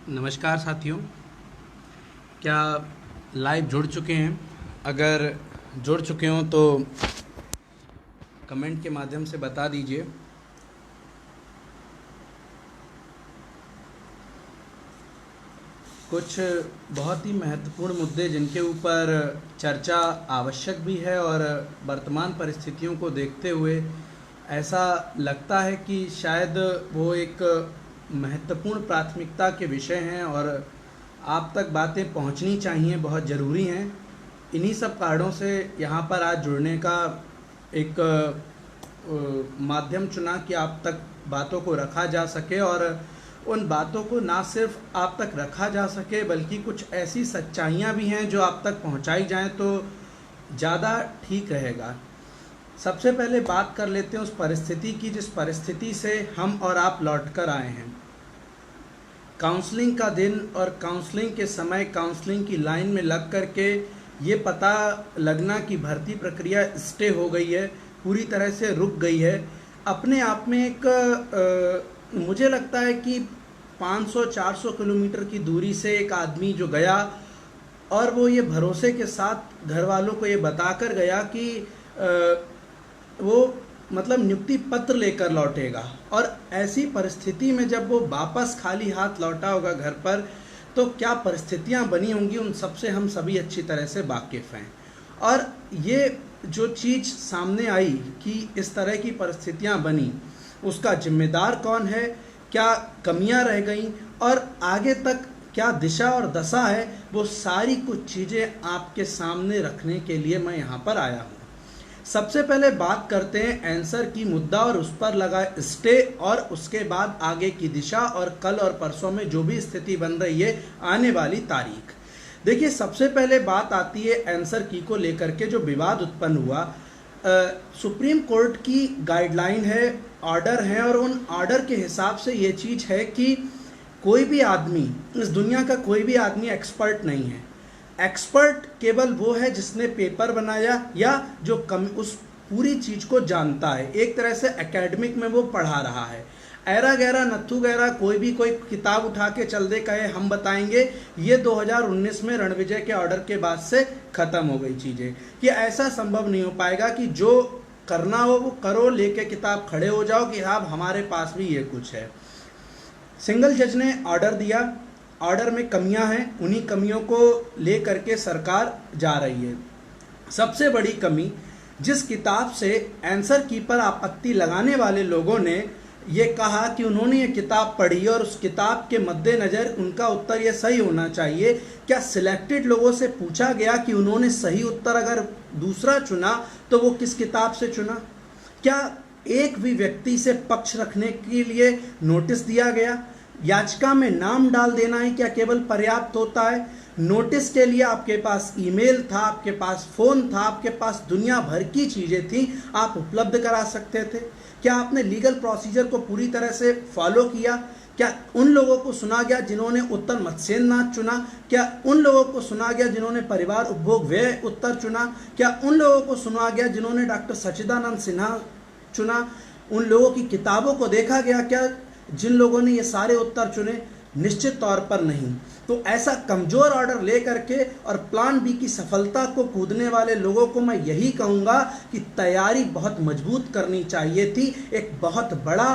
नमस्कार साथियों, क्या लाइव जुड़ चुके हैं? अगर जुड़ चुके हों तो कमेंट के माध्यम से बता दीजिए। कुछ बहुत ही महत्वपूर्ण मुद्दे जिनके ऊपर चर्चा आवश्यक भी है और वर्तमान परिस्थितियों को देखते हुए ऐसा लगता है कि शायद वो एक महत्वपूर्ण प्राथमिकता के विषय हैं और आप तक बातें पहुंचनी चाहिए, बहुत ज़रूरी हैं। इन्हीं सब कारणों से यहाँ पर आज जुड़ने का एक माध्यम चुना कि आप तक बातों को रखा जा सके और उन बातों को ना सिर्फ आप तक रखा जा सके बल्कि कुछ ऐसी सच्चाइयाँ भी हैं जो आप तक पहुँचाई जाएं तो ज़्यादा ठीक रहेगा। सबसे पहले बात कर लेते हैं उस परिस्थिति की जिस परिस्थिति से हम और आप लौट कर आए हैं। काउंसलिंग का दिन और काउंसलिंग के समय काउंसलिंग की लाइन में लग कर के ये पता लगना कि भर्ती प्रक्रिया स्टे हो गई है, पूरी तरह से रुक गई है, अपने आप में एक मुझे लगता है कि 500-400 किलोमीटर की दूरी से एक आदमी जो गया और वो ये भरोसे के साथ घर वालों को ये बताकर गया कि वो मतलब नियुक्ति पत्र लेकर लौटेगा, और ऐसी परिस्थिति में जब वो वापस खाली हाथ लौटा होगा घर पर तो क्या परिस्थितियां बनी होंगी उन सबसे हम सभी अच्छी तरह से वाकिफ़ हैं। और ये जो चीज़ सामने आई कि इस तरह की परिस्थितियां बनी, उसका जिम्मेदार कौन है, क्या कमियां रह गईं और आगे तक क्या दिशा और दशा है, वो सारी कुछ चीज़ें आपके सामने रखने के लिए मैं यहाँ पर आया हूँ। सबसे पहले बात करते हैं आंसर की मुद्दा और उस पर लगा स्टे, और उसके बाद आगे की दिशा और कल और परसों में जो भी स्थिति बन रही है आने वाली तारीख। देखिए, सबसे पहले बात आती है आंसर की को लेकर के जो विवाद उत्पन्न हुआ। सुप्रीम कोर्ट की गाइडलाइन है, ऑर्डर है, और उन ऑर्डर के हिसाब से ये चीज़ है कि कोई भी आदमी, इस दुनिया का कोई भी आदमी एक्सपर्ट नहीं है। एक्सपर्ट केवल वो है जिसने पेपर बनाया या जो उस पूरी चीज़ को जानता है, एक तरह से एकेडमिक में वो पढ़ा रहा है। ऐरा गैरा नत्थु गैरा कोई किताब उठा के चल दे कहे हम बताएंगे, ये 2019 में रणविजय के ऑर्डर के बाद से ख़त्म हो गई चीज़ें कि ऐसा संभव नहीं हो पाएगा कि जो करना हो वो करो, लेके किताब खड़े हो जाओ कि हाँ हमारे पास भी ये कुछ है। सिंगल जज ने ऑर्डर दिया, ऑर्डर में कमियां हैं, उन्हीं कमियों को ले करके सरकार जा रही है। सबसे बड़ी कमी, जिस किताब से आंसर की पर आपत्ति लगाने वाले लोगों ने ये कहा कि उन्होंने ये किताब पढ़ी और उस किताब के मद्देनज़र उनका उत्तर ये सही होना चाहिए। क्या सिलेक्टेड लोगों से पूछा गया कि उन्होंने सही उत्तर अगर दूसरा चुना तो वो किस किताब से चुना? क्या एक भी व्यक्ति से पक्ष रखने के लिए नोटिस दिया गया? याचिका में नाम डाल देना ही क्या केवल पर्याप्त होता है? नोटिस के लिए आपके पास ईमेल था, आपके पास फ़ोन था, आपके पास दुनिया भर की चीज़ें थी, आप उपलब्ध करा सकते थे। क्या आपने लीगल प्रोसीजर को पूरी तरह से फॉलो किया? क्या उन लोगों को सुना गया जिन्होंने उत्तर मत्स्येंद्रनाथ चुना? क्या उन लोगों को सुना गया जिन्होंने परिवार उपभोग व्यय उत्तर चुना? क्या उन लोगों को सुना गया जिन्होंने डॉक्टर सच्चिदानंद सिन्हा चुना? उन लोगों की किताबों को देखा गया क्या जिन लोगों ने ये सारे उत्तर चुने? निश्चित तौर पर नहीं। तो ऐसा कमज़ोर ऑर्डर ले करके और प्लान बी की सफलता को कूदने वाले लोगों को मैं यही कहूँगा कि तैयारी बहुत मजबूत करनी चाहिए थी। एक बहुत बड़ा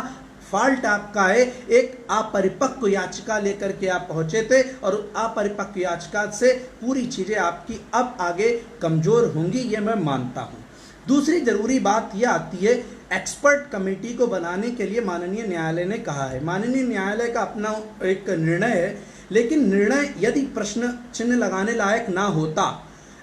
फॉल्ट आपका है, एक अपरिपक्व याचिका लेकर के आप पहुँचे थे और अपरिपक्व याचिका से पूरी चीज़ें आपकी अब आगे कमज़ोर होंगी, ये मैं मानता हूँ। दूसरी ज़रूरी बात यह आती है, एक्सपर्ट कमेटी को बनाने के लिए माननीय न्यायालय ने कहा है। माननीय न्यायालय का अपना एक निर्णय है, लेकिन निर्णय यदि प्रश्न चिन्ह लगाने लायक ना होता,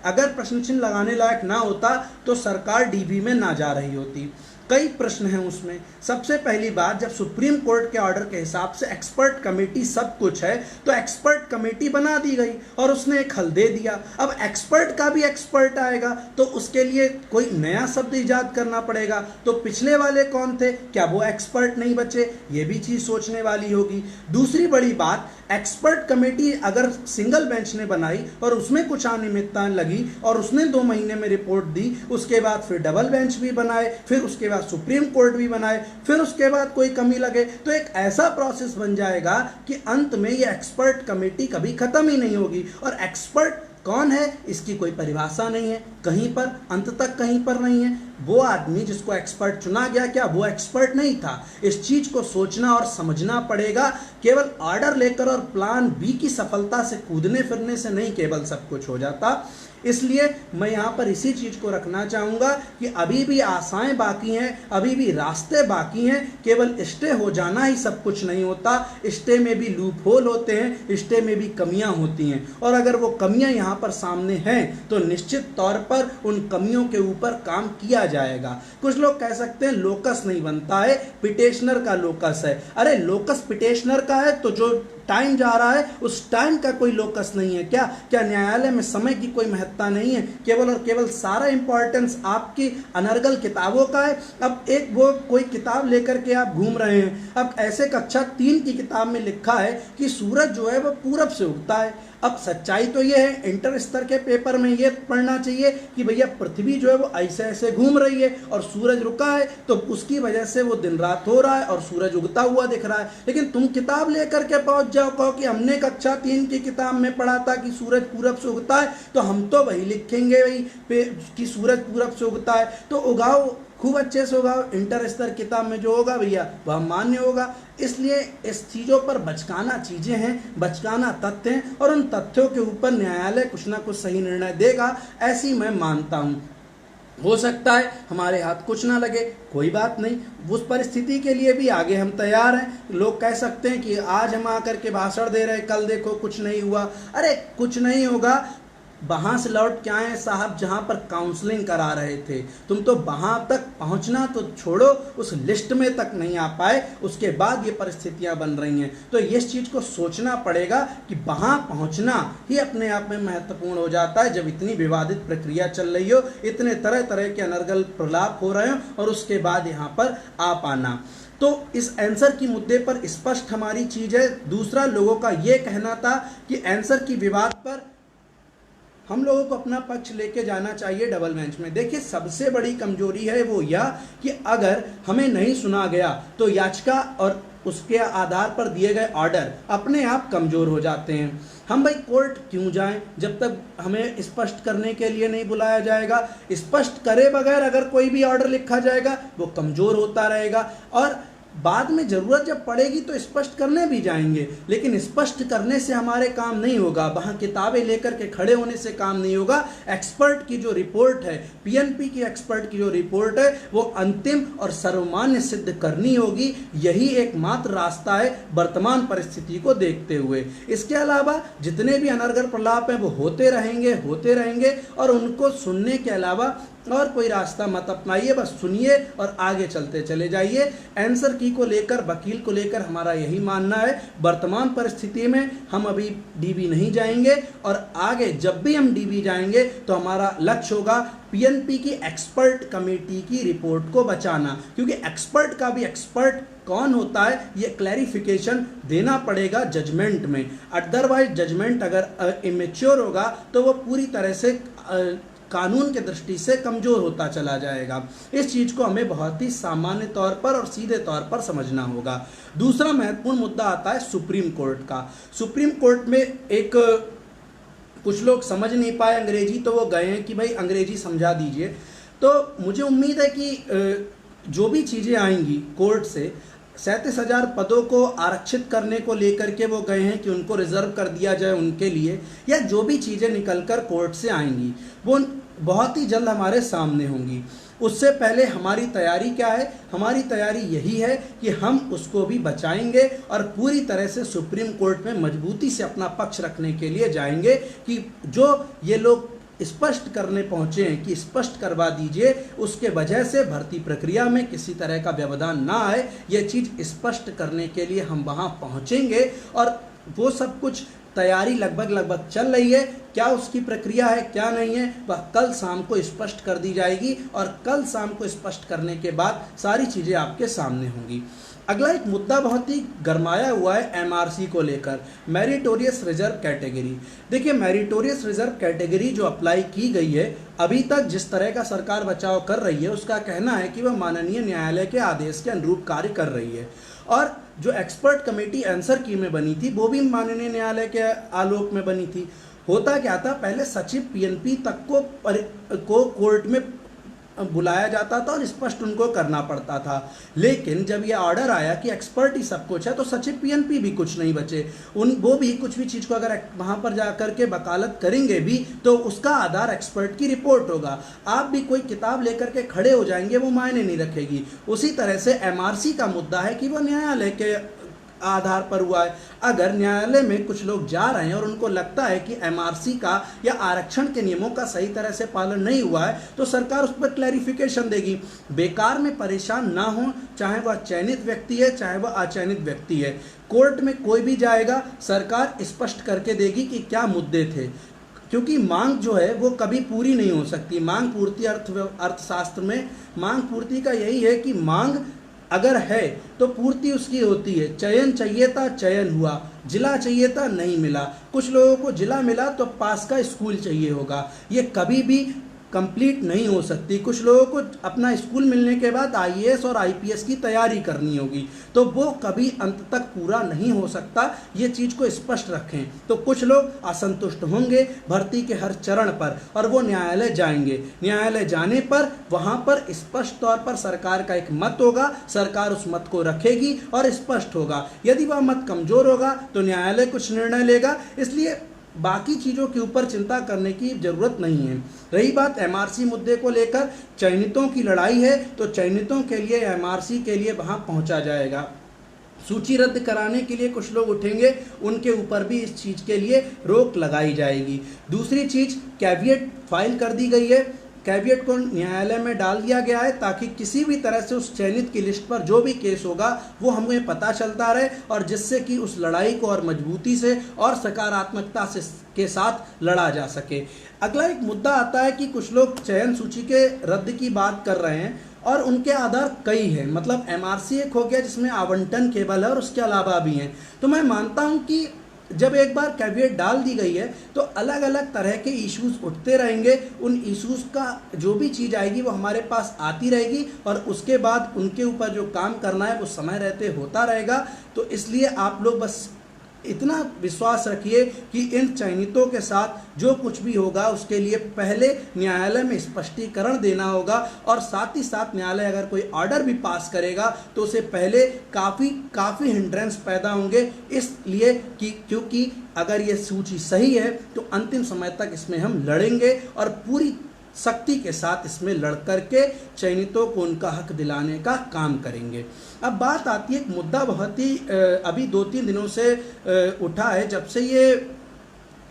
अगर प्रश्न चिन्ह लगाने लायक ना होता तो सरकार डीबी में ना जा रही होती। कई प्रश्न हैं उसमें। सबसे पहली बात, जब सुप्रीम कोर्ट के ऑर्डर के हिसाब से एक्सपर्ट कमेटी सब कुछ है तो एक्सपर्ट कमेटी बना दी गई और उसने एक हल दे दिया। अब एक्सपर्ट का भी एक्सपर्ट आएगा तो उसके लिए कोई नया शब्द ईजाद करना पड़ेगा। तो पिछले वाले कौन थे, क्या वो एक्सपर्ट नहीं बचे? ये भी चीज़ सोचने वाली होगी। दूसरी बड़ी बात, एक्सपर्ट कमेटी अगर सिंगल बेंच ने बनाई और उसमें कुछ अनियमितताएं लगी और उसने 2 महीने में रिपोर्ट दी, उसके बाद फिर डबल बेंच भी बनाए, फिर उसके बनेगा, सुप्रीम कोर्ट भी बनाए, फिर उसके बाद कोई कमी लगे तो एक ऐसा प्रोसेस बन जाएगा कि अंत में ये एक्सपर्ट कमेटी कभी खत्म ही नहीं होगी। और एक्सपर्ट कौन है इसकी कोई परिभाषा नहीं है, कहीं पर अंत तक कहीं पर नहीं है। वो आदमी जिसको एक्सपर्ट चुना गया, क्या वो एक्सपर्ट नहीं था? इस चीज को सोचना और समझना पड़ेगा। केवल ऑर्डर लेकर और प्लान बी की सफलता से कूदने फिरने से नहीं केवल सब कुछ हो जाता। इसलिए मैं यहाँ पर इसी चीज को रखना चाहूंगा कि अभी भी आशाएं बाकी हैं, अभी भी रास्ते बाकी हैं। केवल स्टे हो जाना ही सब कुछ नहीं होता, स्टे में भी लूप होल होते हैं, स्टे में भी कमियां होती हैं। और अगर वो कमियां यहाँ पर सामने हैं तो निश्चित तौर पर उन कमियों के ऊपर काम किया जाएगा। कुछ लोग कह सकते हैं लोकस नहीं बनता है, पिटिशनर का लोकस है। अरे लोकस पिटिशनर का है तो जो टाइम जा रहा है उस टाइम का कोई लोकस नहीं है क्या? क्या न्यायालय में समय की कोई महत्ता नहीं है? केवल और केवल सारा इंपॉर्टेंस आपकी अनर्गल किताबों का है। अब एक वो कोई किताब लेकर के आप घूम रहे हैं, अब ऐसे कक्षा 3 की किताब में लिखा है कि सूरज जो है वो पूरब से उगता है। अब सच्चाई तो ये है, इंटर स्तर के पेपर में ये पढ़ना चाहिए कि भैया पृथ्वी जो है वो ऐसे ऐसे घूम रही है और सूरज रुका है, तो उसकी वजह से वो दिन रात हो रहा है और सूरज उगता हुआ दिख रहा है। लेकिन तुम किताब लेकर के पहुंच जाओ, कहो कि हमने कक्षा 3 की किताब में पढ़ा था कि सूरज पूरब से उगता है, तो हम तो वही लिखेंगे वही कि सूरज पूरब से उगता है। तो उगाओ, खूब अच्छे से उगाओ, इंटर स्तर किताब में जो होगा भैया वह मान्य होगा। इसलिए इस चीज़ों पर बचकाना चीज़ें हैं, बचकाना तथ्य हैं, और उन तथ्यों के ऊपर न्यायालय कुछ ना कुछ सही निर्णय देगा, ऐसी मैं मानता हूँ। हो सकता है हमारे हाथ कुछ ना लगे, कोई बात नहीं, उस परिस्थिति के लिए भी आगे हम तैयार हैं। लोग कह सकते हैं कि आज हम आकर के भाषण दे रहे हैं, कल देखो कुछ नहीं हुआ। अरे कुछ नहीं होगा, वहां से लौट के आए साहब जहां पर काउंसलिंग करा रहे थे, तुम तो वहां तक पहुंचना तो छोड़ो, उस लिस्ट में तक नहीं आ पाए, उसके बाद ये परिस्थितियां बन रही हैं। तो इस चीज को सोचना पड़ेगा कि वहां पहुंचना ही अपने आप में महत्वपूर्ण हो जाता है। जब इतनी विवादित प्रक्रिया चल रही हो, इतने तरह तरह के अनर्गल प्रलाप हो रहे हो, और उसके बाद यहाँ पर आ पाना, तो इस आंसर की मुद्दे पर स्पष्ट हमारी चीज है। दूसरा, लोगों का ये कहना था कि आंसर की विवाद पर हम लोगों को अपना पक्ष लेके जाना चाहिए डबल बेंच में। देखिए, सबसे बड़ी कमजोरी है वो यह कि अगर हमें नहीं सुना गया तो याचिका और उसके आधार पर दिए गए ऑर्डर अपने आप कमजोर हो जाते हैं। हम भाई कोर्ट क्यों जाएं जब तक हमें स्पष्ट करने के लिए नहीं बुलाया जाएगा? स्पष्ट करे बगैर अगर कोई भी ऑर्डर लिखा जाएगा वो कमजोर होता रहेगा, और बाद में जरूरत जब पड़ेगी तो स्पष्ट करने भी जाएंगे, लेकिन स्पष्ट करने से हमारे काम नहीं होगा, वहां किताबें लेकर के खड़े होने से काम नहीं होगा। एक्सपर्ट की जो रिपोर्ट है, पीएनपी की एक्सपर्ट की जो रिपोर्ट है, वो अंतिम और सर्वमान्य सिद्ध करनी होगी। यही एकमात्र रास्ता है वर्तमान परिस्थिति को देखते हुए। इसके अलावा जितने भी अनर्गल प्रलाप हैं वो होते रहेंगे, और उनको सुनने के अलावा और कोई रास्ता मत अपनाइए, बस सुनिए और आगे चलते चले जाइए। आंसर की को लेकर, वकील को लेकर हमारा यही मानना है। वर्तमान परिस्थिति में हम अभी डीबी नहीं जाएंगे, और आगे जब भी हम डीबी जाएंगे तो हमारा लक्ष्य होगा पीएनपी की एक्सपर्ट कमेटी की रिपोर्ट को बचाना, क्योंकि एक्सपर्ट का भी एक्सपर्ट कौन होता है ये क्लैरिफिकेशन देना पड़ेगा जजमेंट में। अदरवाइज जजमेंट अगर इमेच्योर होगा तो वो पूरी तरह से कानून के दृष्टि से कमजोर होता चला जाएगा। इस चीज को हमें बहुत ही सामान्य तौर पर और सीधे तौर पर समझना होगा। दूसरा महत्वपूर्ण मुद्दा आता है सुप्रीम कोर्ट का। सुप्रीम कोर्ट में एक कुछ लोग समझ नहीं पाए अंग्रेजी, तो वो गए हैं कि भाई अंग्रेजी समझा दीजिए। तो मुझे उम्मीद है कि जो भी चीजें आएंगी कोर्ट से, 37,000 पदों को आरक्षित करने को लेकर के वो गए हैं कि उनको रिजर्व कर दिया जाए उनके लिए, या जो भी चीज़ें निकलकर कोर्ट से आएंगी वो बहुत ही जल्द हमारे सामने होंगी। उससे पहले हमारी तैयारी क्या है? हमारी तैयारी यही है कि हम उसको भी बचाएंगे और पूरी तरह से सुप्रीम कोर्ट में मजबूती से अपना पक्ष रखने के लिए जाएंगे कि जो ये लोग स्पष्ट करने पहुंचे हैं कि स्पष्ट करवा दीजिए, उसके वजह से भर्ती प्रक्रिया में किसी तरह का व्यवधान ना आए, यह चीज स्पष्ट करने के लिए हम वहां पहुंचेंगे। और वो सब कुछ तैयारी लगभग चल रही है। क्या उसकी प्रक्रिया है, क्या नहीं है, वह कल शाम को स्पष्ट कर दी जाएगी, और कल शाम को स्पष्ट करने के बाद सारी चीजें आपके सामने होंगी। अगला एक मुद्दा बहुत ही गरमाया हुआ है एमआरसी को लेकर, मेरिटोरियस रिजर्व कैटेगरी। देखिए, मेरिटोरियस रिजर्व कैटेगरी जो अप्लाई की गई है, अभी तक जिस तरह का सरकार बचाव कर रही है उसका कहना है कि वह माननीय न्यायालय के आदेश के अनुरूप कार्य कर रही है। और जो एक्सपर्ट कमेटी आंसर की में बनी थी वो भी माननीय न्यायालय के आलोक में बनी थी। होता क्या था, पहले सचिव पीएनपी तक को कोर्ट में बुलाया जाता था और स्पष्ट उनको करना पड़ता था। लेकिन जब ये ऑर्डर आया कि एक्सपर्ट ही सब कुछ है, तो सचिव पीएनपी भी कुछ नहीं बचे। वो भी कुछ भी चीज़ को अगर वहाँ पर जा कर के वकालत करेंगे भी तो उसका आधार एक्सपर्ट की रिपोर्ट होगा। आप भी कोई किताब लेकर के खड़े हो जाएंगे, वो मायने नहीं रखेगी। उसी तरह से एमआरसी का मुद्दा है कि वो न्यायालय के आधार पर हुआ है। अगर न्यायालय में कुछ लोग जा रहे हैं और उनको लगता है कि एमआरसी का या आरक्षण के नियमों का सही तरह से पालन नहीं हुआ है, तो सरकार उस पर क्लैरिफिकेशन देगी। बेकार में परेशान ना हो, चाहे वह चयनित व्यक्ति है चाहे वह अचयनित व्यक्ति है। कोर्ट में कोई भी जाएगा, सरकार स्पष्ट करके देगी कि क्या मुद्दे थे, क्योंकि मांग जो है वो कभी पूरी नहीं हो सकती। मांग पूर्ति अर्थशास्त्र में मांग पूर्ति का यही है कि मांग अगर है तो पूर्ति उसकी होती है। चयन चाहिए था, चयन हुआ। जिला चाहिए था, नहीं मिला। कुछ लोगों को जिला मिला तो पास का स्कूल चाहिए होगा। ये कभी भी कंप्लीट नहीं हो सकती। कुछ लोगों को अपना स्कूल मिलने के बाद आईएएस और आईपीएस की तैयारी करनी होगी, तो वो कभी अंत तक पूरा नहीं हो सकता। ये चीज़ को स्पष्ट रखें। तो कुछ लोग असंतुष्ट होंगे भर्ती के हर चरण पर और वो न्यायालय जाएंगे। न्यायालय जाने पर वहाँ पर स्पष्ट तौर पर सरकार का एक मत होगा, सरकार उस मत को रखेगी और स्पष्ट होगा। यदि वह मत कमज़ोर होगा तो न्यायालय कुछ निर्णय लेगा। इसलिए बाकी चीज़ों के ऊपर चिंता करने की ज़रूरत नहीं है। रही बात एमआरसी मुद्दे को लेकर, चयनितों की लड़ाई है तो चयनितों के लिए एमआरसी के लिए वहाँ पहुँचा जाएगा। सूची रद्द कराने के लिए कुछ लोग उठेंगे, उनके ऊपर भी इस चीज़ के लिए रोक लगाई जाएगी। दूसरी चीज़, कैविएट फाइल कर दी गई है। कैविएट को न्यायालय में डाल दिया गया है ताकि किसी भी तरह से उस चयनित की लिस्ट पर जो भी केस होगा वो हमें पता चलता रहे और जिससे कि उस लड़ाई को और मजबूती से और सकारात्मकता से के साथ लड़ा जा सके। अगला एक मुद्दा आता है कि कुछ लोग चयन सूची के रद्द की बात कर रहे हैं और उनके आधार कई हैं। मतलब एमआरसी एक हो गया जिसमें आवंटन केवल है और उसके अलावा भी हैं। तो मैं मानता हूं कि जब एक बार कैविएट डाल दी गई है तो अलग अलग तरह के इश्यूज उठते रहेंगे। उन इश्यूज का जो भी चीज़ आएगी वो हमारे पास आती रहेगी और उसके बाद उनके ऊपर जो काम करना है वो समय रहते होता रहेगा। तो इसलिए आप लोग बस इतना विश्वास रखिए कि इन चयनितों के साथ जो कुछ भी होगा उसके लिए पहले न्यायालय में स्पष्टीकरण देना होगा और साथ ही साथ न्यायालय अगर कोई ऑर्डर भी पास करेगा तो उसे पहले काफ़ी हिंड्रेंस पैदा होंगे, इसलिए कि क्योंकि अगर ये सूची सही है तो अंतिम समय तक इसमें हम लड़ेंगे और पूरी सख्ती के साथ इसमें लड़ करके चयनितों को उनका हक दिलाने का काम करेंगे। अब बात आती है, एक मुद्दा बहुत ही अभी 2-3 दिनों से उठा है, जब से ये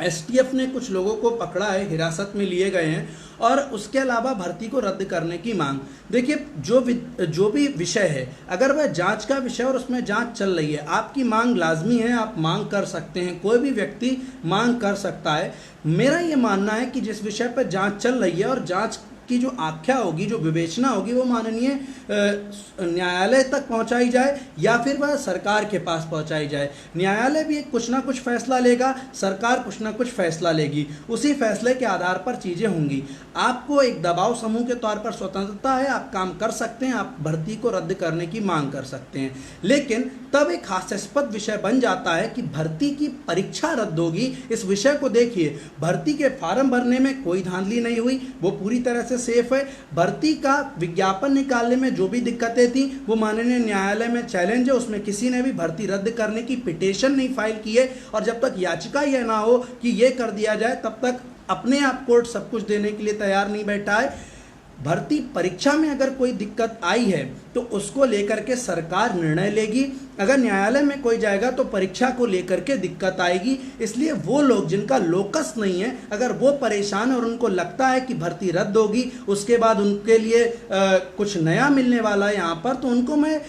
एसटीएफ ने कुछ लोगों को पकड़ा है, हिरासत में लिए गए हैं और उसके अलावा भर्ती को रद्द करने की मांग। देखिए, जो भी विषय है, अगर वह जांच का विषय और उसमें जांच चल रही है, आपकी मांग लाजमी है, आप मांग कर सकते हैं, कोई भी व्यक्ति मांग कर सकता है। मेरा ये मानना है कि जिस विषय पर जांच चल रही है और जांच की जो आख्या होगी, जो विवेचना होगी, वो माननीय न्यायालय तक पहुंचाई जाए या फिर वह सरकार के पास पहुंचाई जाए। न्यायालय भी कुछ ना कुछ फैसला लेगा, सरकार कुछ ना कुछ फैसला लेगी, उसी फैसले के आधार पर चीज़ें होंगी। आपको एक दबाव समूह के तौर पर स्वतंत्रता है, आप काम कर सकते हैं, आप भर्ती को रद्द करने की मांग कर सकते हैं। लेकिन तब एक हास्यास्पद विषय बन जाता है कि भर्ती की परीक्षा रद्द होगी। इस विषय को देखिए, भर्ती के फार्म भरने में कोई धांधली नहीं हुई, वो पूरी तरह से सेफ है। भर्ती का विज्ञापन निकालने में जो भी दिक्कतें थी वो माननीय न्यायालय में चैलेंज है, उसमें किसी ने भी भर्ती रद्द करने की पिटीशन नहीं फाइल की है और जब तक याचिका यह ना हो कि ये कर दिया जाए तब तक अपने आप कोर्ट सब कुछ देने के लिए तैयार नहीं बैठा है। भर्ती परीक्षा में अगर कोई दिक्कत आई है तो उसको लेकर के सरकार निर्णय लेगी। अगर न्यायालय में कोई जाएगा तो परीक्षा को लेकर के दिक्कत आएगी। इसलिए वो लोग जिनका लोकस नहीं है, अगर वो परेशान और उनको लगता है कि भर्ती रद्द होगी, उसके बाद उनके लिए कुछ नया मिलने वाला है यहाँ पर, तो उनको मैं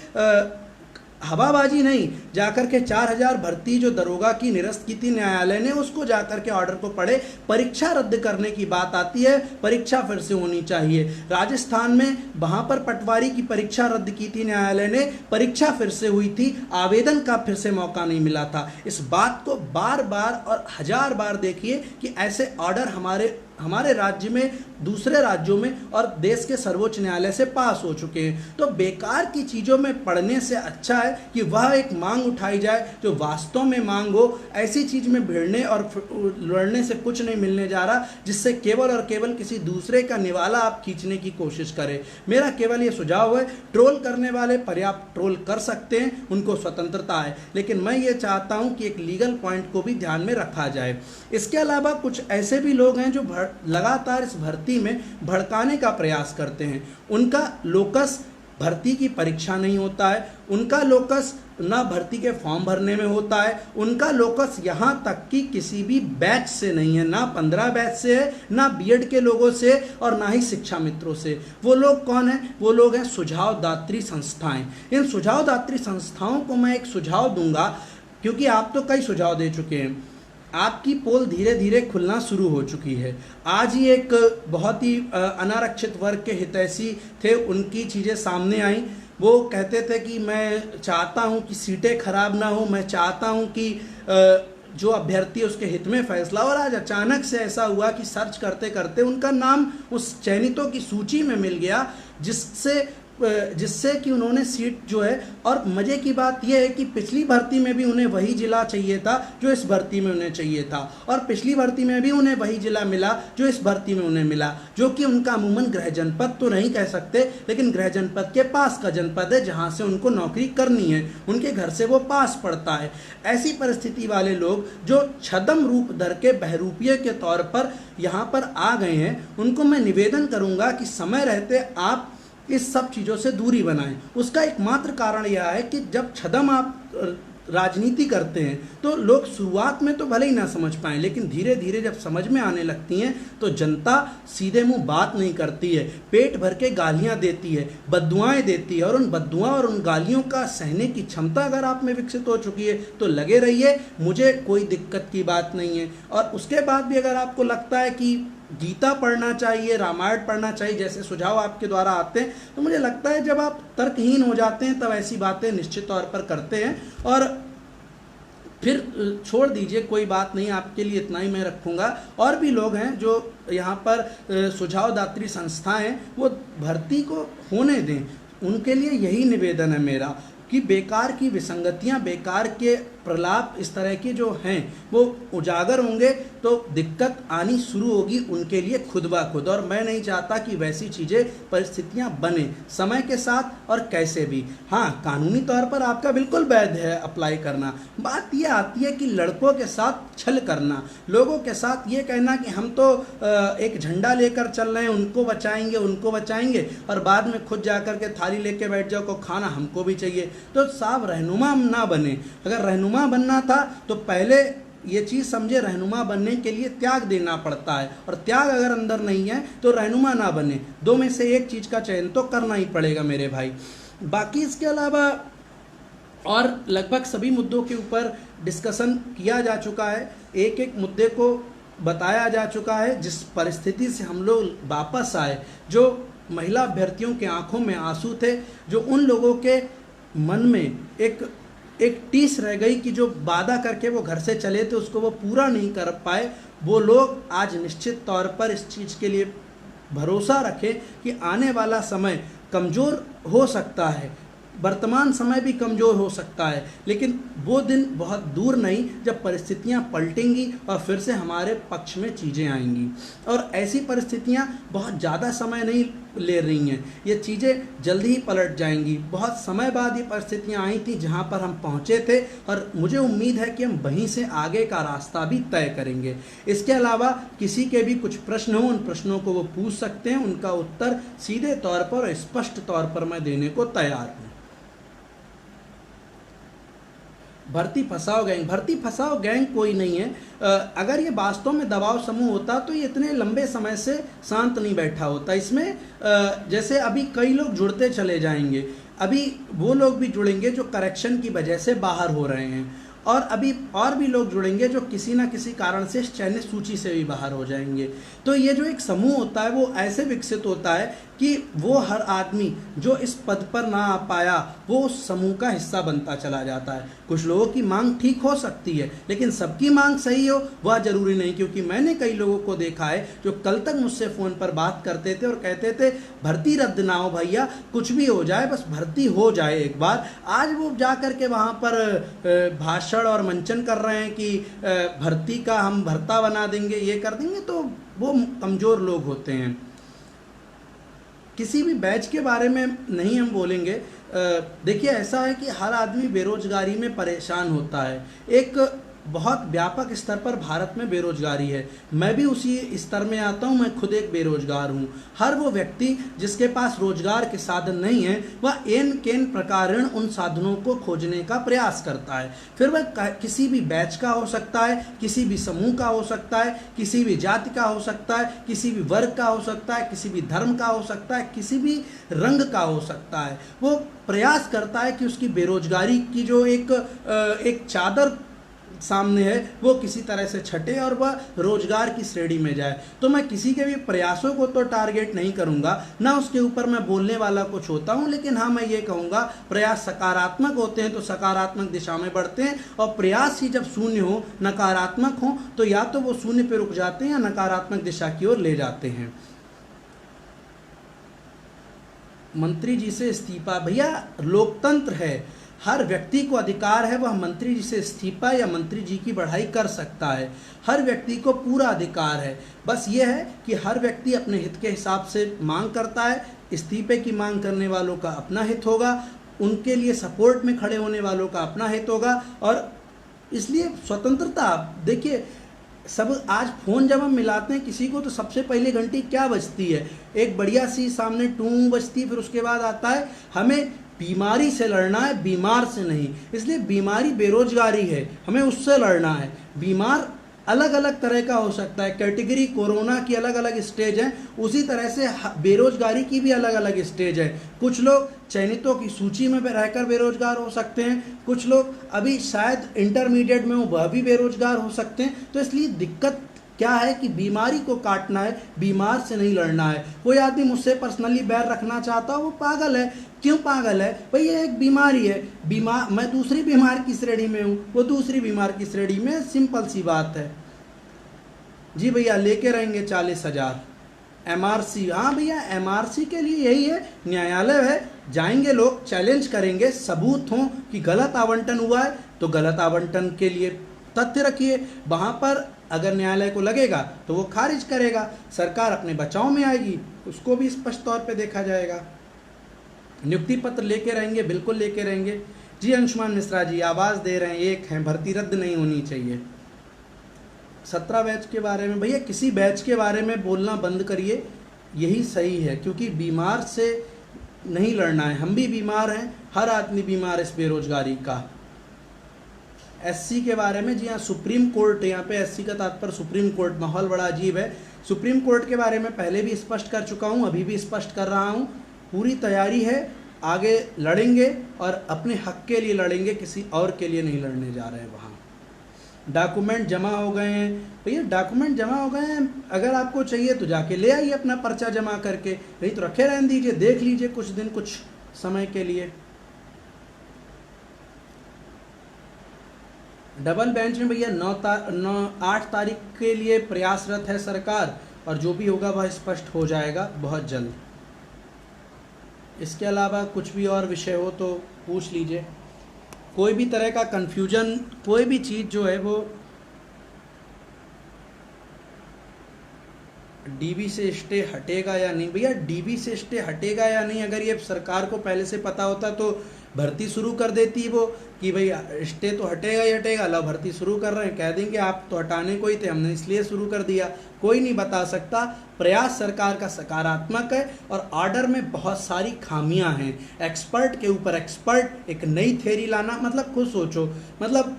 हवाबाजी नहीं, जाकर के 4,000 भर्ती जो दरोगा की निरस्त की थी न्यायालय ने, उसको जाकर के ऑर्डर को पढ़े। परीक्षा रद्द करने की बात आती है, परीक्षा फिर से होनी चाहिए। राजस्थान में वहां पर पटवारी की परीक्षा रद्द की थी न्यायालय ने, परीक्षा फिर से हुई थी, आवेदन का फिर से मौका नहीं मिला था। इस बात को बार बार और 1000 बार देखिए कि ऐसे ऑर्डर हमारे राज्य में, दूसरे राज्यों में और देश के सर्वोच्च न्यायालय से पास हो चुके हैं। तो बेकार की चीज़ों में पढ़ने से अच्छा है कि वह एक मांग उठाई जाए जो वास्तव में मांग हो। ऐसी चीज़ में भिड़ने और लड़ने से कुछ नहीं मिलने जा रहा, जिससे केवल और केवल किसी दूसरे का निवाला आप खींचने की कोशिश करें। मेरा केवल ये सुझाव है, ट्रोल करने वाले पर्याप्त ट्रोल कर सकते हैं, उनको स्वतंत्रता है, लेकिन मैं ये चाहता हूँ कि एक लीगल पॉइंट को भी ध्यान में रखा जाए। इसके अलावा कुछ ऐसे भी लोग हैं जो लगातार इस भर्ती में भड़काने का प्रयास करते हैं। उनका लोकस भर्ती की परीक्षा नहीं होता है, उनका लोकस ना भर्ती के फॉर्म भरने में होता है, उनका लोकस यहाँ तक कि किसी भी बैच से नहीं है, ना 15 बैच से है, ना बीएड के लोगों से और ना ही शिक्षा मित्रों से। वो लोग कौन हैं? वो लोग हैं सुझावदात्री संस्थाएं। इन सुझावदात्री संस्थाओं को मैं एक सुझाव दूंगा, क्योंकि आप तो कई सुझाव दे चुके हैं, आपकी पोल धीरे धीरे खुलना शुरू हो चुकी है। आज ही एक बहुत ही अनारक्षित वर्ग के हितैषी थे, उनकी चीज़ें सामने आई। वो कहते थे कि मैं चाहता हूं कि सीटें खराब ना हो, मैं चाहता हूं कि जो अभ्यर्थी है उसके हित में फैसला। और आज अचानक से ऐसा हुआ कि सर्च करते करते उनका नाम उस चयनितों की सूची में मिल गया, जिससे कि उन्होंने सीट जो है, और मज़े की बात यह है कि पिछली भर्ती में भी उन्हें वही जिला चाहिए था जो इस भर्ती में उन्हें चाहिए था, और पिछली भर्ती में भी उन्हें वही जिला मिला जो इस भर्ती में उन्हें मिला, जो कि उनका अमूमन गृह जनपद तो नहीं कह सकते, लेकिन गृह जनपद के पास का जनपद है जहाँ से उनको नौकरी करनी है, उनके घर से वो पास पड़ता है। ऐसी परिस्थिति वाले लोग जो छद्म रूप धर के बहरूपिये के तौर पर यहाँ पर आ गए हैं, उनको मैं निवेदन करूँगा कि समय रहते आप इस सब चीज़ों से दूरी बनाएं। उसका एकमात्र कारण यह है कि जब छद्म आप राजनीति करते हैं तो लोग शुरुआत में तो भले ही ना समझ पाएं, लेकिन धीरे धीरे जब समझ में आने लगती हैं तो जनता सीधे मुंह बात नहीं करती है, पेट भर के गालियां देती है, बद्दुआएं देती है, और उन बद्दुआ और उन गालियों का सहने की क्षमता अगर आप में विकसित हो चुकी है तो लगे रहिए, मुझे कोई दिक्कत की बात नहीं है। और उसके बाद भी अगर आपको लगता है कि गीता पढ़ना चाहिए, रामायण पढ़ना चाहिए, जैसे सुझाव आपके द्वारा आते हैं, तो मुझे लगता है जब आप तर्कहीन हो जाते हैं तब ऐसी बातें निश्चित तौर पर करते हैं। और फिर छोड़ दीजिए, कोई बात नहीं, आपके लिए इतना ही मैं रखूँगा। और भी लोग हैं जो यहाँ पर सुझावदात्री संस्थाएं हैं, वो भर्ती को होने दें, उनके लिए यही निवेदन है मेरा कि बेकार की विसंगतियाँ, बेकार के प्रलाप इस तरह के जो हैं वो उजागर होंगे तो दिक्कत आनी शुरू होगी उनके लिए खुद ब खुद। और मैं नहीं चाहता कि वैसी चीज़ें, परिस्थितियां बने समय के साथ और कैसे भी। हाँ, कानूनी तौर पर आपका बिल्कुल वैध है अप्लाई करना। बात यह आती है कि लड़कों के साथ छल करना, लोगों के साथ ये कहना कि हम तो एक झंडा लेकर चल रहे हैं, उनको बचाएंगे, और बाद में खुद जाकर के थाली लेके बैठ जाओ को खाना हमको भी चाहिए। तो साहब, रहनुमा ना बने। अगर रहनुमा बनना था तो पहले ये चीज़ समझे, रहनुमा बनने के लिए त्याग देना पड़ता है, और त्याग अगर अंदर नहीं है तो रहनुमा ना बने। दो में से एक चीज़ का चयन तो करना ही पड़ेगा मेरे भाई। बाकी इसके अलावा और लगभग सभी मुद्दों के ऊपर डिस्कशन किया जा चुका है, एक एक मुद्दे को बताया जा चुका है। जिस परिस्थिति से हम लोग वापस आए, जो महिला अभ्यर्थियों के आंखों में आंसू थे, जो उन लोगों के मन में एक टीस रह गई कि जो वादा करके वो घर से चले थे उसको वो पूरा नहीं कर पाए, वो लोग आज निश्चित तौर पर इस चीज़ के लिए भरोसा रखें कि आने वाला समय कमज़ोर हो सकता है, वर्तमान समय भी कमज़ोर हो सकता है, लेकिन वो दिन बहुत दूर नहीं जब परिस्थितियां पलटेंगी और फिर से हमारे पक्ष में चीज़ें आएंगी। और ऐसी परिस्थितियां बहुत ज़्यादा समय नहीं ले रही हैं, ये चीज़ें जल्दी ही पलट जाएंगी। बहुत समय बाद ये परिस्थितियां आई थी जहां पर हम पहुंचे थे, और मुझे उम्मीद है कि हम वहीं से आगे का रास्ता भी तय करेंगे। इसके अलावा किसी के भी कुछ प्रश्न हो, उन प्रश्नों को वो पूछ सकते हैं, उनका उत्तर सीधे तौर पर और स्पष्ट तौर पर मैं देने को तैयार हूँ। भर्ती फसाओ गैंग कोई नहीं है। अगर ये वास्तव में दबाव समूह होता तो ये इतने लंबे समय से शांत नहीं बैठा होता। इसमें जैसे अभी कई लोग जुड़ते चले जाएंगे, अभी वो लोग भी जुड़ेंगे जो करेक्शन की वजह से बाहर हो रहे हैं, और अभी और भी लोग जुड़ेंगे जो किसी ना किसी कारण से चयनित सूची से भी बाहर हो जाएंगे। तो ये जो एक समूह होता है वो ऐसे विकसित होता है कि वो हर आदमी जो इस पद पर ना आ पाया वो उस समूह का हिस्सा बनता चला जाता है। कुछ लोगों की मांग ठीक हो सकती है, लेकिन सबकी मांग सही हो वह जरूरी नहीं, क्योंकि मैंने कई लोगों को देखा है जो कल तक मुझसे फ़ोन पर बात करते थे और कहते थे भर्ती रद्द ना हो भैया, कुछ भी हो जाए बस भर्ती हो जाए एक बार। आज वो जा कर के वहाँ पर भाषण और मंचन कर रहे हैं कि भर्ती का हम भर्ता बना देंगे, ये कर देंगे। तो वो कमज़ोर लोग होते हैं। किसी भी बैच के बारे में नहीं हम बोलेंगे। देखिए ऐसा है कि हर आदमी बेरोजगारी में परेशान होता है। एक बहुत व्यापक स्तर पर भारत में बेरोजगारी है, मैं भी उसी स्तर में आता हूँ, मैं खुद एक बेरोजगार हूँ। हर वो व्यक्ति जिसके पास रोजगार के साधन नहीं है वह एन केन प्रकारेण उन साधनों को खोजने का प्रयास करता है। फिर वह किसी भी बैच का हो सकता है, किसी भी समूह का हो सकता है, किसी भी जाति का हो सकता है, किसी भी वर्ग का हो सकता है, किसी भी धर्म का हो सकता है, किसी भी रंग का हो सकता है। वो प्रयास करता है कि उसकी बेरोजगारी की जो एक चादर सामने है वो किसी तरह से छटे और वह रोजगार की श्रेणी में जाए। तो मैं किसी के भी प्रयासों को तो टारगेट नहीं करूंगा, ना उसके ऊपर मैं बोलने वाला कुछ होता हूं, लेकिन हाँ मैं ये कहूंगा प्रयास सकारात्मक होते हैं तो सकारात्मक दिशा में बढ़ते हैं, और प्रयास ही जब शून्य हो, नकारात्मक हो, तो या तो वो शून्य पे रुक जाते हैं या नकारात्मक दिशा की ओर ले जाते हैं। मंत्री जी से इस्तीफा, भैया लोकतंत्र है, हर व्यक्ति को अधिकार है वह मंत्री जी से इस्तीफा या मंत्री जी की बढ़ाई कर सकता है। हर व्यक्ति को पूरा अधिकार है, बस ये है कि हर व्यक्ति अपने हित के हिसाब से मांग करता है। इस्तीफे की मांग करने वालों का अपना हित होगा, उनके लिए सपोर्ट में खड़े होने वालों का अपना हित होगा। और इसलिए स्वतंत्रता, देखिए सब आज फ़ोन जब हम मिलाते हैं किसी को तो सबसे पहले घंटी क्या बजती है, एक बढ़िया सी सामने टूं बजती है, फिर उसके बाद आता है हमें बीमारी से लड़ना है, बीमार से नहीं। इसलिए बीमारी बेरोजगारी है, हमें उससे लड़ना है। बीमार अलग अलग तरह का हो सकता है, कैटेगरी कोरोना की अलग अलग स्टेज है, उसी तरह से बेरोजगारी की भी अलग अलग स्टेज है। कुछ लोग चयनितों की सूची में रहकर बेरोजगार हो सकते हैं, कुछ लोग अभी शायद इंटरमीडिएट में हो वह भी बेरोजगार हो सकते हैं। तो इसलिए दिक्कत क्या है कि बीमारी को काटना है, बीमार से नहीं लड़ना है। कोई आदमी मुझसे पर्सनली बैर रखना चाहता है वो पागल है। क्यों पागल है भाई, ये एक बीमारी है, बीमार मैं दूसरी बीमार की श्रेणी में हूँ, वो दूसरी बीमार की श्रेणी में, सिंपल सी बात है। जी भैया लेके रहेंगे 40,000 MRC। हाँ भैया MRC के लिए यही है, न्यायालय है, जाएंगे लोग, चैलेंज करेंगे, सबूत हो कि गलत आवंटन हुआ है तो गलत आवंटन के लिए तथ्य रखिए, वहाँ पर अगर न्यायालय को लगेगा तो वो खारिज करेगा, सरकार अपने बचाव में आएगी, उसको भी स्पष्ट तौर पे देखा जाएगा। नियुक्ति पत्र लेके रहेंगे, बिल्कुल लेके रहेंगे। जी अंशुमान मिश्रा जी आवाज़ दे रहे हैं, एक है भर्ती रद्द नहीं होनी चाहिए। 17 बैच के बारे में, भैया किसी बैच के बारे में बोलना बंद करिए, यही सही है, क्योंकि बीमार से नहीं लड़ना है। हम भी बीमार हैं, हर आदमी बीमार इस बेरोजगारी का। SC के बारे में, जी हाँ सुप्रीम कोर्ट, यहाँ पे SC का तात्पर्य सुप्रीम कोर्ट, माहौल बड़ा अजीब है। सुप्रीम कोर्ट के बारे में पहले भी स्पष्ट कर चुका हूँ, अभी भी स्पष्ट कर रहा हूँ, पूरी तैयारी है, आगे लड़ेंगे और अपने हक के लिए लड़ेंगे, किसी और के लिए नहीं लड़ने जा रहे हैं। वहाँ डॉक्यूमेंट जमा हो गए हैं, भैया डॉक्यूमेंट जमा हो गए हैं, अगर आपको चाहिए तो जाके ले आइए अपना पर्चा जमा करके, नहीं तो रखे रहने दीजिए, देख लीजिए कुछ दिन, कुछ समय के लिए। डबल बेंच में भैया 8 तारीख के लिए प्रयासरत है सरकार, और जो भी होगा वह स्पष्ट हो जाएगा बहुत जल्द। इसके अलावा कुछ भी और विषय हो तो पूछ लीजिए, कोई भी तरह का कन्फ्यूजन, कोई भी चीज़ जो है वो DB से स्टे हटेगा या नहीं, भैया DB से स्टे हटेगा या नहीं, अगर ये सरकार को पहले से पता होता तो भर्ती शुरू कर देती वो, कि भाई स्टे तो हटेगा ही हटेगा, लो भर्ती शुरू कर रहे हैं, कह देंगे आप तो हटाने को ही थे, हमने इसलिए शुरू कर दिया। कोई नहीं बता सकता। प्रयास सरकार का सकारात्मक है और ऑर्डर में बहुत सारी खामियां हैं। एक्सपर्ट के ऊपर एक्सपर्ट, एक नई थ्योरी लाना, मतलब खुद सोचो, मतलब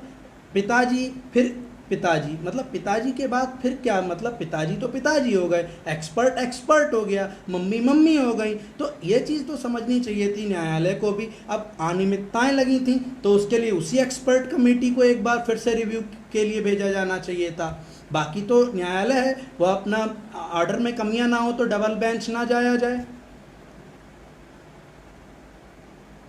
पिताजी फिर पिताजी, मतलब पिताजी के बाद फिर क्या, मतलब पिताजी तो पिताजी हो गए, एक्सपर्ट एक्सपर्ट हो गया, मम्मी मम्मी हो गई। तो ये चीज़ तो समझनी चाहिए थी न्यायालय को भी। अब अनियमितताएं लगी थी तो उसके लिए उसी एक्सपर्ट कमेटी को एक बार फिर से रिव्यू के लिए भेजा जाना चाहिए था। बाकी तो न्यायालय है, वो अपना ऑर्डर में कमियां ना हो तो डबल बेंच ना जाया जाए।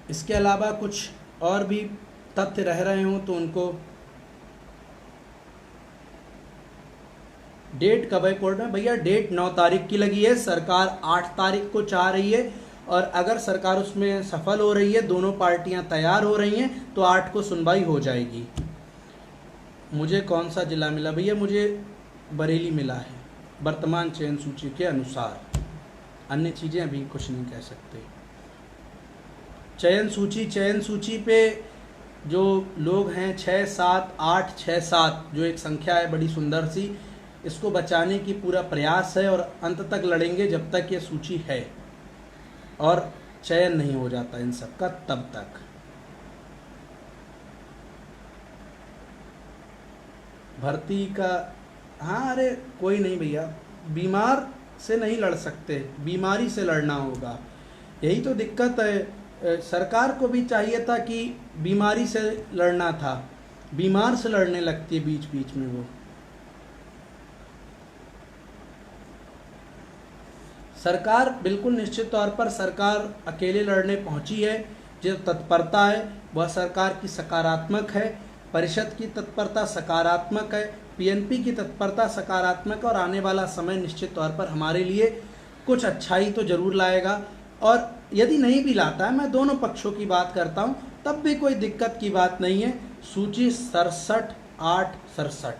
इसके अलावा कुछ और भी तथ्य रह रहे हों तो उनको, डेट कब है कोर्ट में? भैया डेट 9 तारीख की लगी है, सरकार 8 तारीख को चाह रही है, और अगर सरकार उसमें सफल हो रही है, दोनों पार्टियां तैयार हो रही हैं, तो 8 को सुनवाई हो जाएगी। मुझे कौन सा जिला मिला? भैया मुझे बरेली मिला है वर्तमान चयन सूची के अनुसार, अन्य चीज़ें अभी कुछ नहीं कह सकते। चयन सूची पे जो लोग हैं 6 7 8 6 7, जो एक संख्या है बड़ी सुंदर सी, इसको बचाने की पूरा प्रयास है और अंत तक लड़ेंगे जब तक ये सूची है और चयन नहीं हो जाता इन सब का तब तक। भर्ती का, हाँ अरे कोई नहीं भैया, बीमार से नहीं लड़ सकते, बीमारी से लड़ना होगा, यही तो दिक्कत है। सरकार को भी चाहिए था कि बीमारी से लड़ना था, बीमार से लड़ने लगती है बीच बीच में वो। सरकार बिल्कुल निश्चित तौर पर सरकार अकेले लड़ने पहुंची है, जो तत्परता है वह सरकार की सकारात्मक है, परिषद की तत्परता सकारात्मक है, पीएनपी की तत्परता सकारात्मक है, और आने वाला समय निश्चित तौर पर हमारे लिए कुछ अच्छाई तो जरूर लाएगा। और यदि नहीं भी लाता है, मैं दोनों पक्षों की बात करता हूं, तब भी कोई दिक्कत की बात नहीं है। सूची 67/8/67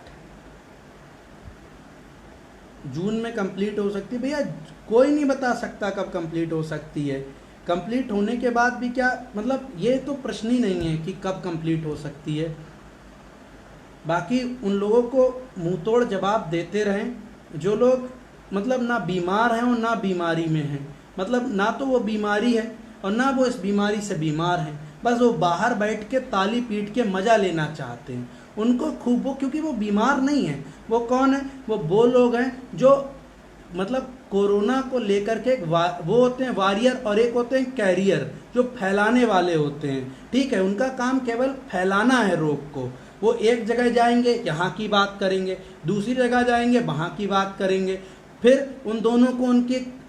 जून में कंप्लीट हो सकती है। भैया कोई नहीं बता सकता कब कंप्लीट हो सकती है, कंप्लीट होने के बाद भी क्या, मतलब ये तो प्रश्न ही नहीं है कि कब कंप्लीट हो सकती है। बाकी उन लोगों को मुंह तोड़ जवाब देते रहें जो लोग मतलब ना बीमार हैं और ना बीमारी में हैं, मतलब ना तो वो बीमारी है और ना वो इस बीमारी से बीमार हैं, बस वो बाहर बैठ के ताली पीट के मज़ा लेना चाहते हैं। उनको खूब, वो क्योंकि वो बीमार नहीं है, वो कौन है, वो लोग हैं जो मतलब कोरोना को लेकर के वो होते हैं वॉरियर, और एक होते हैं कैरियर, जो फैलाने वाले होते हैं। ठीक है, उनका काम केवल फैलाना है रोग को। वो एक जगह जाएंगे यहाँ की बात करेंगे, दूसरी जगह जाएंगे वहाँ की बात करेंगे, फिर उन दोनों को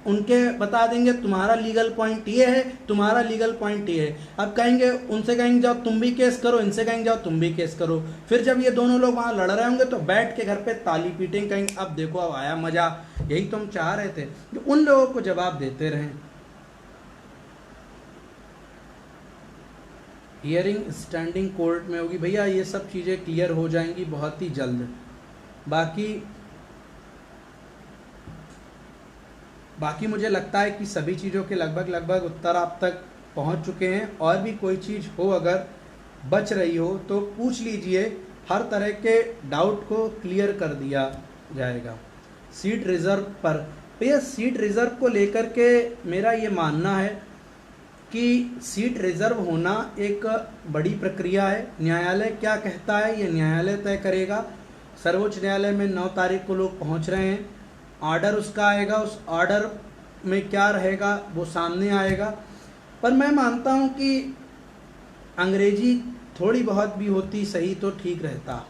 उनके बता देंगे तुम्हारा लीगल पॉइंट ये है, तुम्हारा लीगल पॉइंट ये है। अब कहेंगे, उनसे कहेंगे जाओ तुम भी केस करो, इनसे कहेंगे जाओ तुम भी केस करो। फिर जब ये दोनों लोग वहाँ लड़ रहे होंगे तो बैठ के घर पे ताली पीटेंगे, कहेंगे अब देखो अब आया मजा, यही तो हम चाह रहे थे। तो उन लोगों को जवाब देते रहें। हियरिंग स्टैंडिंग कोर्ट में होगी। भैया ये सब चीज़ें क्लियर हो जाएंगी बहुत ही जल्द। बाकी मुझे लगता है कि सभी चीज़ों के लगभग उत्तर आप तक पहुंच चुके हैं। और भी कोई चीज़ हो अगर बच रही हो तो पूछ लीजिए, हर तरह के डाउट को क्लियर कर दिया जाएगा। सीट रिज़र्व पर, भैया सीट रिज़र्व को लेकर के मेरा ये मानना है कि सीट रिज़र्व होना एक बड़ी प्रक्रिया है। न्यायालय क्या कहता है ये न्यायालय तय करेगा। सर्वोच्च न्यायालय में 9 तारीख को लोग पहुंच रहे हैं, ऑर्डर उसका आएगा, उस ऑर्डर में क्या रहेगा वो सामने आएगा। पर मैं मानता हूं कि अंग्रेजी थोड़ी बहुत भी होती सही तो ठीक रहता।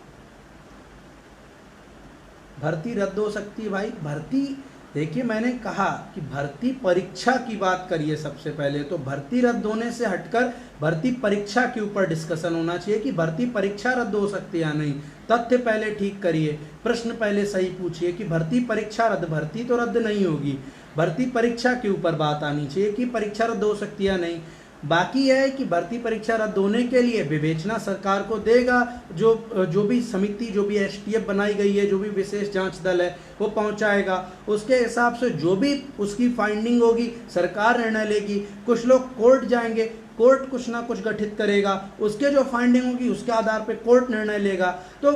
भर्ती रद्द हो सकती है भाई, भर्ती देखिए मैंने कहा कि भर्ती परीक्षा की बात करिए सबसे पहले, तो भर्ती रद्द होने से हटकर भर्ती परीक्षा के ऊपर डिस्कशन होना चाहिए कि भर्ती परीक्षा रद्द हो सकती है या नहीं। तथ्य पहले ठीक करिए, प्रश्न पहले सही पूछिए कि भर्ती परीक्षा रद्द, भर्ती तो रद्द नहीं होगी, भर्ती परीक्षा के ऊपर बात आनी चाहिए कि परीक्षा रद्द हो सकती है या नहीं। बाकी यह है कि भर्ती परीक्षा रद्द होने के लिए विवेचना सरकार को देगा, जो भी समिति, जो भी एसटीएफ बनाई गई है, जो भी विशेष जांच दल है वो पहुंचाएगा, उसके हिसाब से जो भी उसकी फाइंडिंग होगी सरकार निर्णय लेगी। कुछ लोग कोर्ट जाएंगे, कोर्ट कुछ ना कुछ गठित करेगा, उसके जो फाइंडिंग होगी उसके आधार पर कोर्ट निर्णय लेगा। तो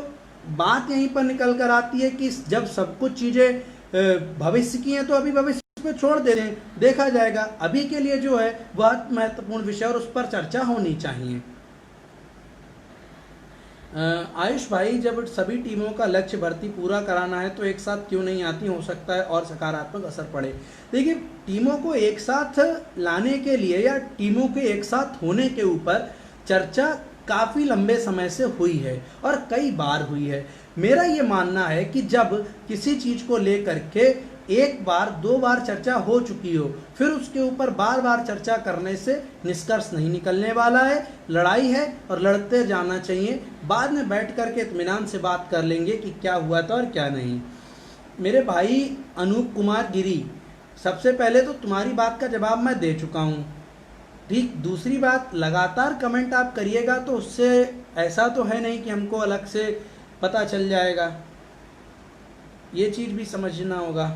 बात यहीं पर निकल कर आती है कि जब सब कुछ चीज़ें भविष्य की हैं तो अभी भविष्य पे छोड़ दे रहे हैं, देखा जाएगा। अभी के लिए जो है वह महत्वपूर्ण विषय और उस पर चर्चा होनी चाहिए। आयुष भाई, जब सभी टीमों का लक्ष्य भर्ती पूरा कराना है तो एक साथ क्यों नहीं आती, हो सकता है और सकारात्मक असर पड़े। देखिए, टीमों को एक साथ लाने के लिए या टीमों के एक साथ होने के ऊपर चर्चा काफ़ी लंबे समय से हुई है और कई बार हुई है। मेरा ये मानना है कि जब किसी चीज़ को लेकर के एक बार दो बार चर्चा हो चुकी हो, फिर उसके ऊपर बार बार चर्चा करने से निष्कर्ष नहीं निकलने वाला है। लड़ाई है और लड़ते जाना चाहिए। बाद में बैठ कर के इत्मीनान से बात कर लेंगे कि क्या हुआ था और क्या नहीं। मेरे भाई अनूप कुमार गिरी, सबसे पहले तो तुम्हारी बात का जवाब मैं दे चुका हूँ, ठीक। दूसरी बात, लगातार कमेंट आप करिएगा तो उससे ऐसा तो है नहीं कि हमको अलग से पता चल जाएगा, ये चीज़ भी समझना होगा।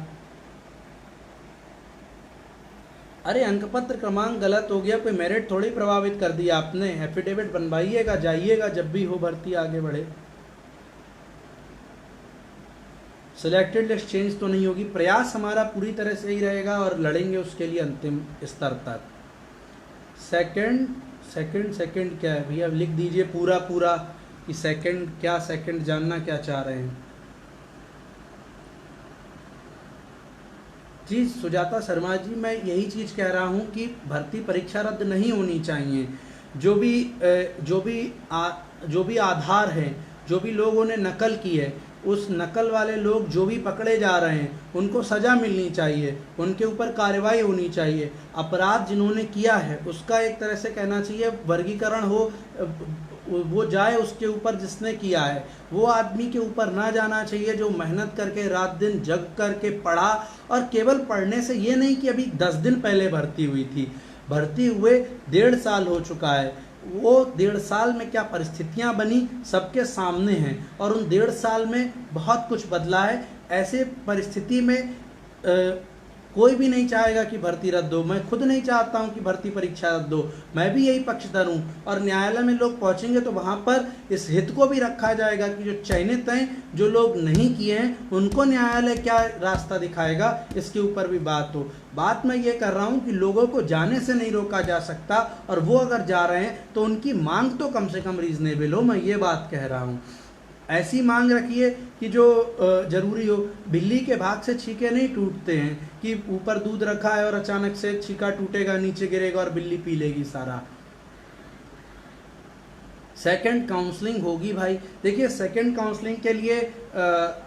अरे अंकपत्र क्रमांक गलत हो गया, कोई मेरिट थोड़ी प्रभावित कर दिया आपने। एफिडेविट बनवाइएगा, जाइएगा जब भी हो, भर्ती आगे बढ़े। सिलेक्टेड लिस्ट चेंज तो नहीं होगी। प्रयास हमारा पूरी तरह से ही रहेगा और लड़ेंगे उसके लिए अंतिम स्तर तक। सेकंड क्या है भैया, लिख दीजिए पूरा पूरा कि सेकंड क्या, सेकंड जानना क्या चाह रहे हैं जी। सुजाता शर्मा जी, मैं यही चीज़ कह रहा हूँ कि भर्ती परीक्षा रद्द नहीं होनी चाहिए। जो भी आधार हैं, जो भी लोगों ने नकल की है, उस नकल वाले लोग जो भी पकड़े जा रहे हैं उनको सज़ा मिलनी चाहिए, उनके ऊपर कार्रवाई होनी चाहिए। अपराध जिन्होंने किया है उसका एक तरह से कहना चाहिए वर्गीकरण हो, वो जाए उसके ऊपर जिसने किया है। वो आदमी के ऊपर ना जाना चाहिए जो मेहनत करके रात दिन जग करके पढ़ा, और केवल पढ़ने से ये नहीं कि अभी 10 दिन पहले भर्ती हुई थी, भर्ती हुए 1.5 साल हो चुका है। वो 1.5 साल में क्या परिस्थितियां बनी सबके सामने हैं, और उन 1.5 साल में बहुत कुछ बदला है। ऐसे परिस्थिति में कोई भी नहीं चाहेगा कि भर्ती रद्द हो। मैं खुद नहीं चाहता हूं कि भर्ती परीक्षा रद्द हो, मैं भी यही पक्षधर हूं। और न्यायालय में लोग पहुंचेंगे तो वहां पर इस हित को भी रखा जाएगा कि जो चयनित हैं, जो लोग नहीं किए हैं, उनको न्यायालय क्या रास्ता दिखाएगा, इसके ऊपर भी बात हो। बात मैं ये कर रहा हूं कि लोगों को जाने से नहीं रोका जा सकता, और वो अगर जा रहे हैं तो उनकी मांग तो कम से कम रीजनेबल हो, मैं ये बात कह रहा हूँ। ऐसी मांग रखिए कि जो जरूरी हो। बिल्ली के भाग से छीके नहीं टूटते हैं कि ऊपर दूध रखा है और अचानक से छीका टूटेगा, नीचे गिरेगा और बिल्ली पी लेगी सारा। सेकंड काउंसलिंग होगी भाई। देखिए, सेकंड काउंसलिंग के लिए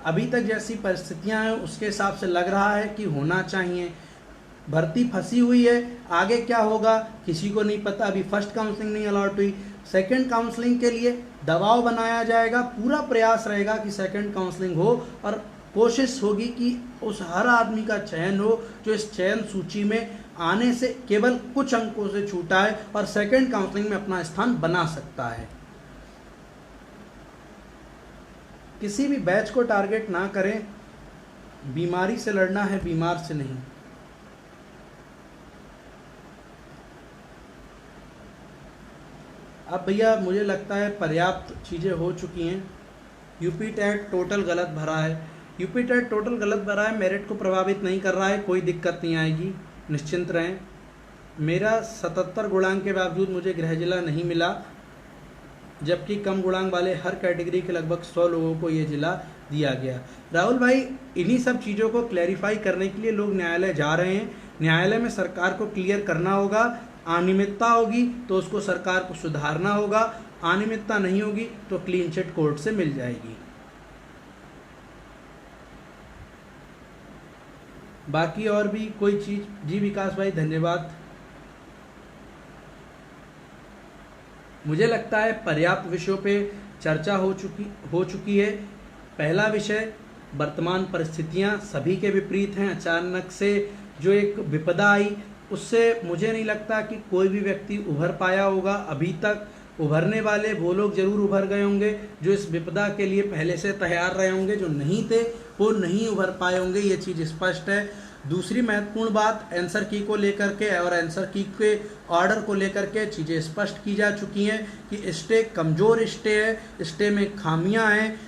अभी तक जैसी परिस्थितियां हैं उसके हिसाब से लग रहा है कि होना चाहिए। भर्ती फंसी हुई है, आगे क्या होगा किसी को नहीं पता। अभी फर्स्ट काउंसलिंग नहीं अलॉट हुई, सेकंड काउंसलिंग के लिए दबाव बनाया जाएगा। पूरा प्रयास रहेगा कि सेकंड काउंसलिंग हो, और कोशिश होगी कि उस हर आदमी का चयन हो जो इस चयन सूची में आने से केवल कुछ अंकों से छूटा है और सेकंड काउंसलिंग में अपना स्थान बना सकता है। किसी भी बैच को टारगेट ना करें, बीमारी से लड़ना है, बीमार से नहीं। अब भैया मुझे लगता है पर्याप्त चीज़ें हो चुकी हैं। यूपी टेट टोटल गलत भरा है, यूपी टेट टोटल गलत भरा है, मेरिट को प्रभावित नहीं कर रहा है, कोई दिक्कत नहीं आएगी, निश्चिंत रहें। मेरा 77 गुणांक के बावजूद मुझे गृह जिला नहीं मिला, जबकि कम गुणांक वाले हर कैटेगरी के लगभग 100 लोगों को ये जिला दिया गया। राहुल भाई, इन्हीं सब चीज़ों को क्लैरिफाई करने के लिए लोग न्यायालय जा रहे हैं। न्यायालय में सरकार को क्लियर करना होगा। अनियमितता होगी तो उसको सरकार को सुधारना होगा, अनियमितता नहीं होगी तो क्लीन चिट कोर्ट से मिल जाएगी। बाकी और भी कोई चीज़? जी विकास भाई धन्यवाद। मुझे लगता है पर्याप्त विषयों पे चर्चा हो चुकी है। पहला विषय, वर्तमान परिस्थितियां सभी के विपरीत हैं। अचानक से जो एक विपदा आई उससे मुझे नहीं लगता कि कोई भी व्यक्ति उभर पाया होगा। अभी तक उभरने वाले वो लोग जरूर उभर गए होंगे जो इस विपदा के लिए पहले से तैयार रहे होंगे, जो नहीं थे वो नहीं उभर पाए होंगे, ये चीज़ स्पष्ट है। दूसरी महत्वपूर्ण बात, आंसर की को लेकर के और आंसर की के ऑर्डर को लेकर के चीज़ें स्पष्ट की जा चुकी हैं कि स्टे कमज़ोर स्टे है, स्टे में खामियां हैं,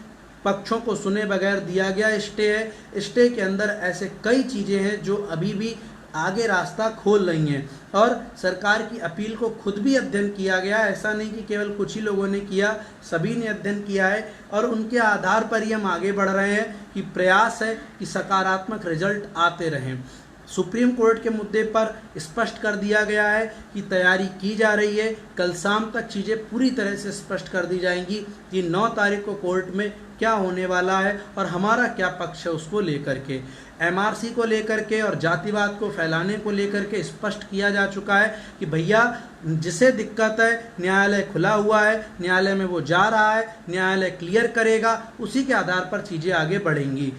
पक्षों को सुने बगैर दिया गया स्टे है। स्टे के अंदर ऐसे कई चीज़ें हैं जो अभी भी आगे रास्ता खोल रही हैं। और सरकार की अपील को खुद भी अध्ययन किया गया, ऐसा नहीं कि केवल कुछ ही लोगों ने किया, सभी ने अध्ययन किया है और उनके आधार पर ही हम आगे बढ़ रहे हैं कि प्रयास है कि सकारात्मक रिजल्ट आते रहें। सुप्रीम कोर्ट के मुद्दे पर स्पष्ट कर दिया गया है कि तैयारी की जा रही है। कल शाम तक चीज़ें पूरी तरह से स्पष्ट कर दी जाएंगी कि 9 तारीख को कोर्ट में क्या होने वाला है और हमारा क्या पक्ष है उसको लेकर के। एमआरसी को लेकर के और जातिवाद को फैलाने को लेकर के स्पष्ट किया जा चुका है कि भैया जिसे दिक्कत है, न्यायालय खुला हुआ है, न्यायालय में वो जा रहा है, न्यायालय क्लियर करेगा, उसी के आधार पर चीज़ें आगे बढ़ेंगी।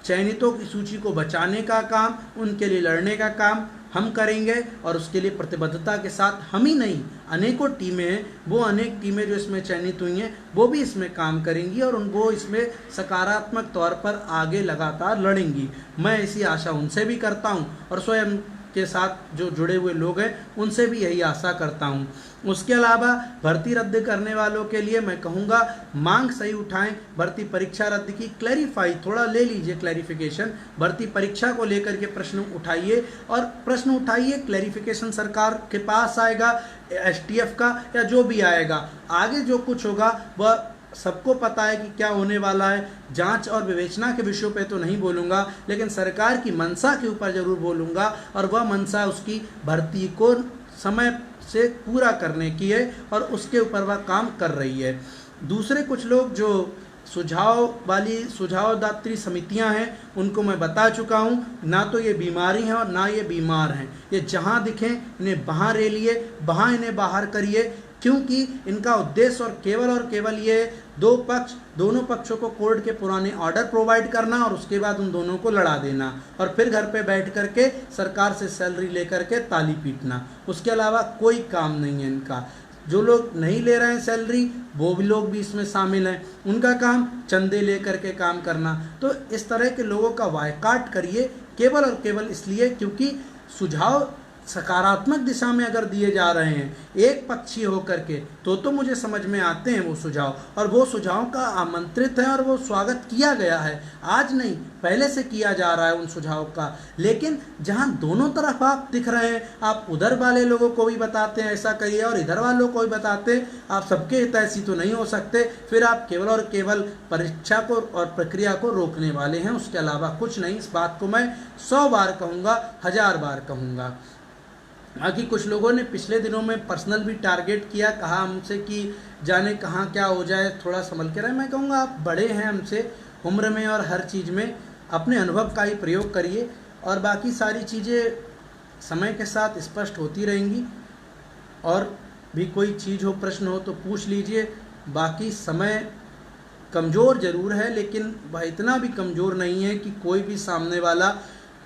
चयनितों की सूची को बचाने का काम, उनके लिए लड़ने का काम हम करेंगे और उसके लिए प्रतिबद्धता के साथ हम ही नहीं, अनेकों टीमें हैं, वो अनेक टीमें जो इसमें चयनित हुई हैं वो भी इसमें काम करेंगी और वो इसमें सकारात्मक तौर पर आगे लगातार लड़ेंगी। मैं ऐसी आशा उनसे भी करता हूं और स्वयं के साथ जो जुड़े हुए लोग हैं उनसे भी यही आशा करता हूं। उसके अलावा भर्ती रद्द करने वालों के लिए मैं कहूँगा मांग सही उठाएं, भर्ती परीक्षा रद्द की क्लैरिफाई थोड़ा ले लीजिए, क्लैरिफिकेशन भर्ती परीक्षा को लेकर के प्रश्न उठाइए और प्रश्न उठाइए, क्लैरिफिकेशन सरकार के पास आएगा, एसटीएफ का या जो भी आएगा, आगे जो कुछ होगा वह सबको पता है कि क्या होने वाला है। जांच और विवेचना के विषयों पे तो नहीं बोलूँगा, लेकिन सरकार की मंशा के ऊपर ज़रूर बोलूँगा और वह मंशा उसकी भर्ती को समय से पूरा करने की है और उसके ऊपर वह काम कर रही है। दूसरे कुछ लोग जो सुझावदात्री समितियां हैं उनको मैं बता चुका हूं, ना तो ये बीमारी है और ना ये बीमार हैं। ये जहां दिखें इन्हें वहां रेलिए, वहां इन्हें बाहर करिए, क्योंकि इनका उद्देश्य और केवल ये दोनों पक्षों को कोर्ट के पुराने ऑर्डर प्रोवाइड करना और उसके बाद उन दोनों को लड़ा देना और फिर घर पे बैठ करके सरकार से सैलरी लेकर के ताली पीटना, उसके अलावा कोई काम नहीं है इनका। जो लोग नहीं ले रहे हैं सैलरी वो भी लोग भी इसमें शामिल हैं, उनका काम चंदे लेकर के काम करना। तो इस तरह के लोगों का बायकॉट करिए केवल और केवल इसलिए क्योंकि सुझाव सकारात्मक दिशा में अगर दिए जा रहे हैं एक पक्षीय होकर के तो मुझे समझ में आते हैं वो सुझाव, और वो सुझावों का आमंत्रित है और वो स्वागत किया गया है, आज नहीं पहले से किया जा रहा है उन सुझावों का। लेकिन जहां दोनों तरफ आप दिख रहे हैं, आप उधर वाले लोगों को भी बताते हैं ऐसा करिए और इधर वालों को भी बताते हैं, आप सबके हितैषी तो नहीं हो सकते, फिर आप केवल और केवल परीक्षा को और प्रक्रिया को रोकने वाले हैं, उसके अलावा कुछ नहीं। इस बात को मैं 100 बार कहूँगा, 1000 बार कहूँगा। बाकी कुछ लोगों ने पिछले दिनों में पर्सनल भी टारगेट किया, कहा हमसे कि जाने कहाँ क्या हो जाए, थोड़ा संभल के रहे। मैं कहूँगा आप बड़े हैं हमसे उम्र में और हर चीज़ में, अपने अनुभव का ही प्रयोग करिए और बाकी सारी चीज़ें समय के साथ स्पष्ट होती रहेंगी। और भी कोई चीज़ हो, प्रश्न हो तो पूछ लीजिए। बाकी समय कमज़ोर ज़रूर है लेकिन वह इतना भी कमज़ोर नहीं है कि कोई भी सामने वाला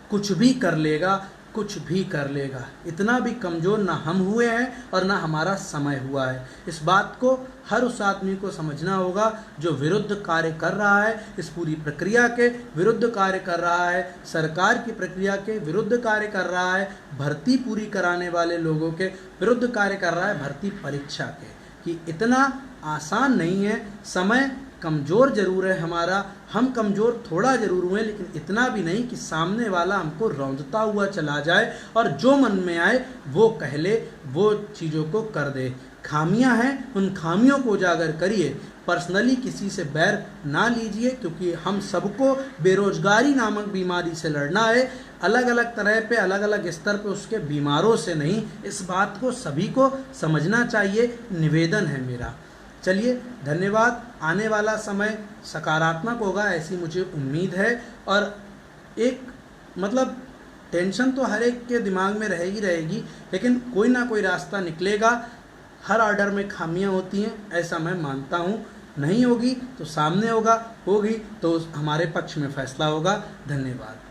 कुछ भी कर लेगा, कुछ भी कर लेगा। इतना भी कमज़ोर ना हम हुए हैं और ना हमारा समय हुआ है। इस बात को हर उस आदमी को समझना होगा जो विरुद्ध कार्य कर रहा है, इस पूरी प्रक्रिया के विरुद्ध कार्य कर रहा है, सरकार की प्रक्रिया के विरुद्ध कार्य कर रहा है, भर्ती पूरी कराने वाले लोगों के विरुद्ध कार्य कर रहा है, भर्ती परीक्षा के, कि इतना आसान नहीं है। समय कमज़ोर ज़रूर है हमारा, हम कमज़ोर थोड़ा ज़रूर हुए लेकिन इतना भी नहीं कि सामने वाला हमको रौंदता हुआ चला जाए और जो मन में आए वो कह ले, वो चीज़ों को कर दे। खामियां हैं, उन खामियों को उजागर करिए, पर्सनली किसी से बैर ना लीजिए, क्योंकि हम सबको बेरोजगारी नामक बीमारी से लड़ना है, अलग अलग तरह पे अलग अलग स्तर पे उसके बीमारों से नहीं। इस बात को सभी को समझना चाहिए, निवेदन है मेरा। चलिए धन्यवाद। आने वाला समय सकारात्मक होगा ऐसी मुझे उम्मीद है और एक मतलब टेंशन तो हर एक के दिमाग में रहेगी लेकिन कोई ना कोई रास्ता निकलेगा। हर ऑर्डर में खामियां होती हैं ऐसा मैं मानता हूँ, नहीं होगी तो सामने होगा, होगी तो हमारे पक्ष में फैसला होगा। धन्यवाद।